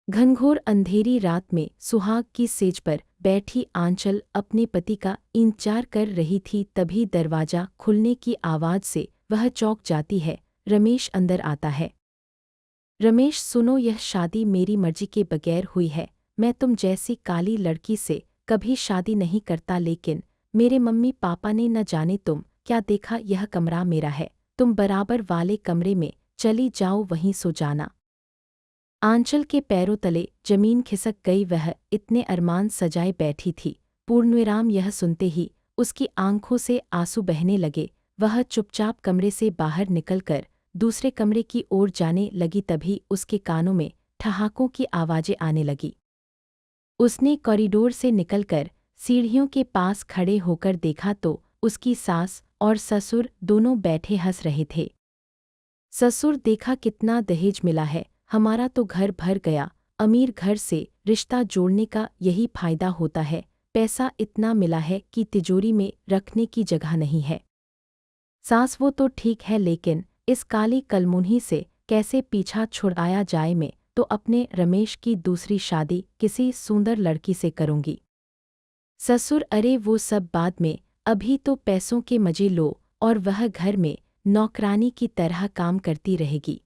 घनघोर अंधेरी रात में सुहाग की सेज पर बैठी आंचल अपने पति का इंतजार कर रही थी। तभी दरवाजा खुलने की आवाज़ से वह चौंक जाती है। रमेश अंदर आता है। रमेश, सुनो, यह शादी मेरी मर्जी के बगैर हुई है। मैं तुम जैसी काली लड़की से कभी शादी नहीं करता, लेकिन मेरे मम्मी पापा ने न जाने तुम क्या देखा। यह कमरा मेरा है, तुम बराबर वाले कमरे में चली जाओ, वहीं सो जाना। आंचल के पैरों तले जमीन खिसक गई। वह इतने अरमान सजाए बैठी थी। पूर्णविराम यह सुनते ही उसकी आंखों से आंसू बहने लगे। वह चुपचाप कमरे से बाहर निकलकर दूसरे कमरे की ओर जाने लगी। तभी उसके कानों में ठहाकों की आवाज़ें आने लगी। उसने कॉरिडोर से निकलकर सीढ़ियों के पास खड़े होकर देखा तो उसकी सास और ससुर दोनों बैठे हंस रहे थे। ससुर, देखा कितना दहेज मिला है, हमारा तो घर भर गया। अमीर घर से रिश्ता जोड़ने का यही फायदा होता है। पैसा इतना मिला है कि तिजोरी में रखने की जगह नहीं है। सास, वो तो ठीक है, लेकिन इस काली कलमुन्ही से कैसे पीछा छुड़ाया जाए। मैं तो अपने रमेश की दूसरी शादी किसी सुंदर लड़की से करूंगी। ससुर, अरे वो सब बाद में, अभी तो पैसों के मजे लो और वह घर में नौकरानी की तरह काम करती रहेगी।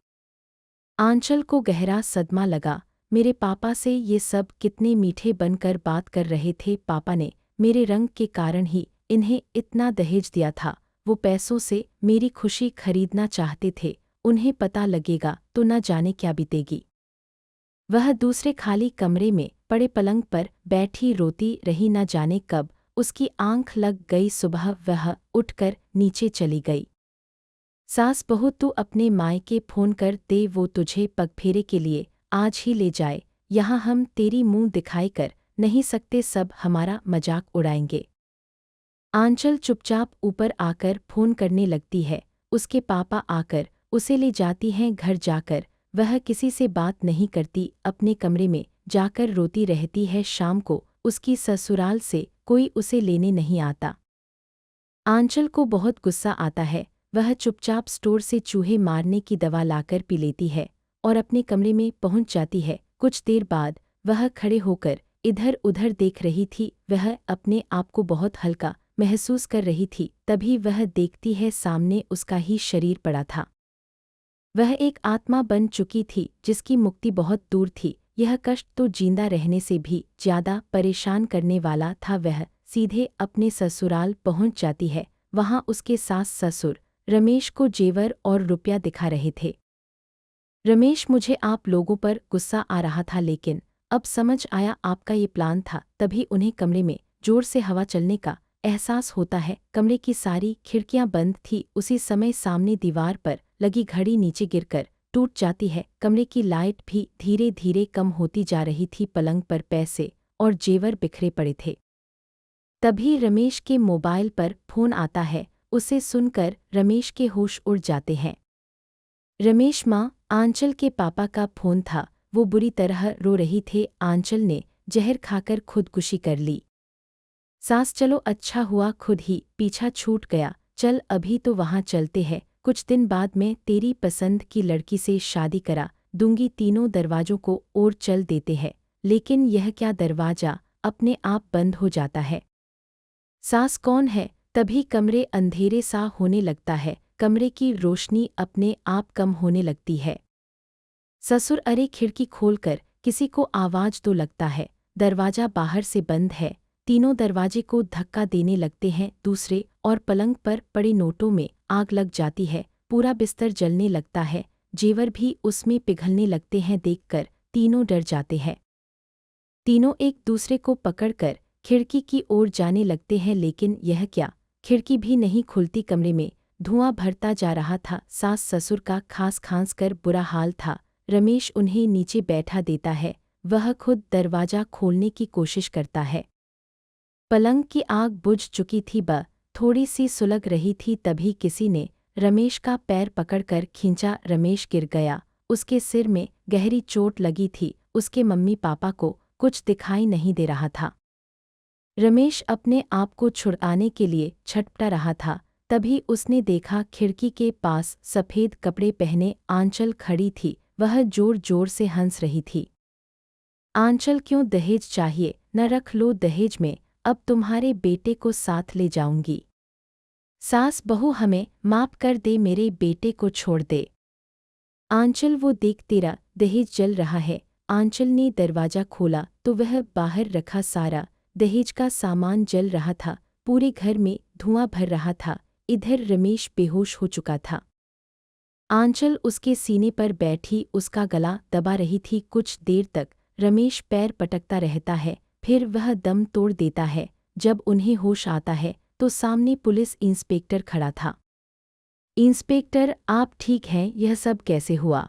आंचल को गहरा सदमा लगा। मेरे पापा से ये सब कितने मीठे बनकर बात कर रहे थे। पापा ने मेरे रंग के कारण ही इन्हें इतना दहेज दिया था। वो पैसों से मेरी खुशी खरीदना चाहते थे। उन्हें पता लगेगा तो न जाने क्या बीतेगी। वह दूसरे खाली कमरे में पड़े पलंग पर बैठी रोती रही। न जाने कब उसकी आंख लग गई। सुबह वह उठकर नीचे चली गई। सास, बहू, तू अपने मायके फ़ोन कर दे, वो तुझे पगफेरे के लिए आज ही ले जाए। यहाँ हम तेरी मुंह दिखाई कर नहीं सकते, सब हमारा मजाक उड़ाएंगे। आंचल चुपचाप ऊपर आकर फ़ोन करने लगती है। उसके पापा आकर उसे ले जाती हैं। घर जाकर वह किसी से बात नहीं करती, अपने कमरे में जाकर रोती रहती है। शाम को उसकी ससुराल से कोई उसे लेने नहीं आता। आंचल को बहुत गुस्सा आता है। वह चुपचाप स्टोर से चूहे मारने की दवा लाकर पी लेती है और अपने कमरे में पहुंच जाती है। कुछ देर बाद वह खड़े होकर इधर उधर देख रही थी। वह अपने आप को बहुत हल्का महसूस कर रही थी। तभी वह देखती है सामने उसका ही शरीर पड़ा था। वह एक आत्मा बन चुकी थी जिसकी मुक्ति बहुत दूर थी। यह कष्ट तो जिंदा रहने से भी ज्यादा परेशान करने वाला था। वह सीधे अपने ससुराल पहुंच जाती है। वहां उसके सास ससुर रमेश को जेवर और रुपया दिखा रहे थे। रमेश, मुझे आप लोगों पर गुस्सा आ रहा था, लेकिन अब समझ आया आपका ये प्लान था। तभी उन्हें कमरे में जोर से हवा चलने का एहसास होता है। कमरे की सारी खिड़कियां बंद थी। उसी समय सामने दीवार पर लगी घड़ी नीचे गिरकर टूट जाती है। कमरे की लाइट भी धीरे धीरे कम होती जा रही थी। पलंग पर पैसे और जेवर बिखरे पड़े थे। तभी रमेश के मोबाइल पर फोन आता है। उसे सुनकर रमेश के होश उड़ जाते हैं। रमेश, माँ, आंचल के पापा का फोन था। वो बुरी तरह रो रही थे। आंचल ने जहर खाकर खुदकुशी कर ली। सास, चलो, अच्छा हुआ खुद ही पीछा छूट गया। चल अभी तो वहाँ चलते हैं। कुछ दिन बाद मैं तेरी पसंद की लड़की से शादी करा दूंगी। तीनों दरवाजों को और चल देते हैं, लेकिन यह क्या दरवाजा अपने आप बंद हो जाता है। सास, कौन है? तभी कमरे अंधेरे सा होने लगता है। कमरे की रोशनी अपने आप कम होने लगती है। ससुर, अरे खिड़की खोलकर किसी को आवाज तो लगता है। दरवाजा बाहर से बंद है। तीनों दरवाजे को धक्का देने लगते हैं। दूसरे और पलंग पर पड़े नोटों में आग लग जाती है। पूरा बिस्तर जलने लगता है। जेवर भी उसमें पिघलने लगते हैं। देखकर तीनों डर जाते हैं। तीनों एक दूसरे को पकड़कर खिड़की की ओर जाने लगते हैं, लेकिन यह क्या, खिड़की भी नहीं खुलती। कमरे में धुआं भरता जा रहा था। सास ससुर का खांस खांस कर बुरा हाल था। रमेश उन्हें नीचे बैठा देता है। वह खुद दरवाजा खोलने की कोशिश करता है। पलंग की आग बुझ चुकी थी, थोड़ी सी सुलग रही थी। तभी किसी ने रमेश का पैर पकड़कर खींचा। रमेश गिर गया। उसके सिर में गहरी चोट लगी थी। उसके मम्मी पापा को कुछ दिखाई नहीं दे रहा था। रमेश अपने आप को छुड़ाने के लिए छटपटा रहा था। तभी उसने देखा खिड़की के पास सफ़ेद कपड़े पहने आंचल खड़ी थी। वह जोर जोर से हंस रही थी। आंचल क्यों दहेज चाहिए, न रख लो दहेज में, अब तुम्हारे बेटे को साथ ले जाऊंगी। सास बहू हमें माफ कर दे, मेरे बेटे को छोड़ दे। आंचल वो देख तेरा दहेज जल रहा है। आंचल ने दरवाजा खोला तो वह बाहर रखा सारा दहेज का सामान जल रहा था। पूरे घर में धुआं भर रहा था। इधर रमेश बेहोश हो चुका था। आंचल उसके सीने पर बैठी उसका गला दबा रही थी। कुछ देर तक रमेश पैर पटकता रहता है, फिर वह दम तोड़ देता है। जब उन्हें होश आता है तो सामने पुलिस इंस्पेक्टर खड़ा था। इंस्पेक्टर, आप ठीक हैं? यह सब कैसे हुआ?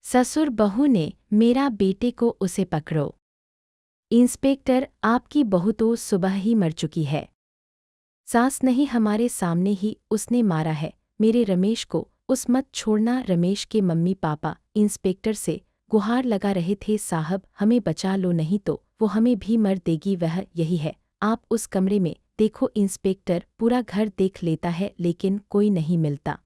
ससुर बहू ने मेरा बेटे को उसे पकड़ो। इंस्पेक्टर, आपकी बहू तो सुबह ही मर चुकी है। सास नहीं, हमारे सामने ही उसने मारा है मेरे रमेश को, उस मत छोड़ना। रमेश के मम्मी पापा इंस्पेक्टर से गुहार लगा रहे थे, साहब हमें बचा लो, नहीं तो वो हमें भी मर देगी। वह यही है, आप उस कमरे में देखो। इंस्पेक्टर पूरा घर देख लेता है लेकिन कोई नहीं मिलता।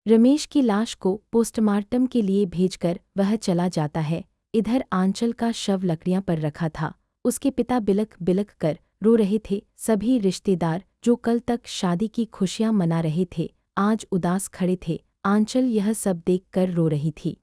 रमेश की लाश को पोस्टमार्टम के लिए भेजकर वह चला जाता है। इधर आंचल का शव लकड़ियां पर रखा था। उसके पिता बिलख बिलख कर रो रहे थे। सभी रिश्तेदार जो कल तक शादी की खुशियां मना रहे थे, आज उदास खड़े थे। आंचल यह सब देखकर रो रही थी।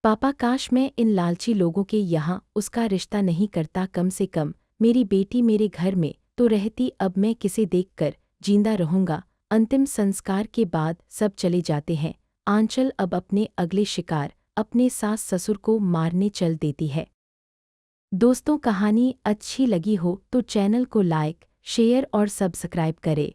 पापा, काश मैं इन लालची लोगों के यहाँ उसका रिश्ता नहीं करता। कम से कम मेरी बेटी मेरे घर में तो रहती। अब मैं किसे देखकर जींदा रहूंगा। अंतिम संस्कार के बाद सब चले जाते हैं। आंचल अब अपने अगले शिकार अपने सास ससुर को मारने चल देती है। दोस्तों, कहानी अच्छी लगी हो तो चैनल को लाइक, शेयर और सब्सक्राइब करें।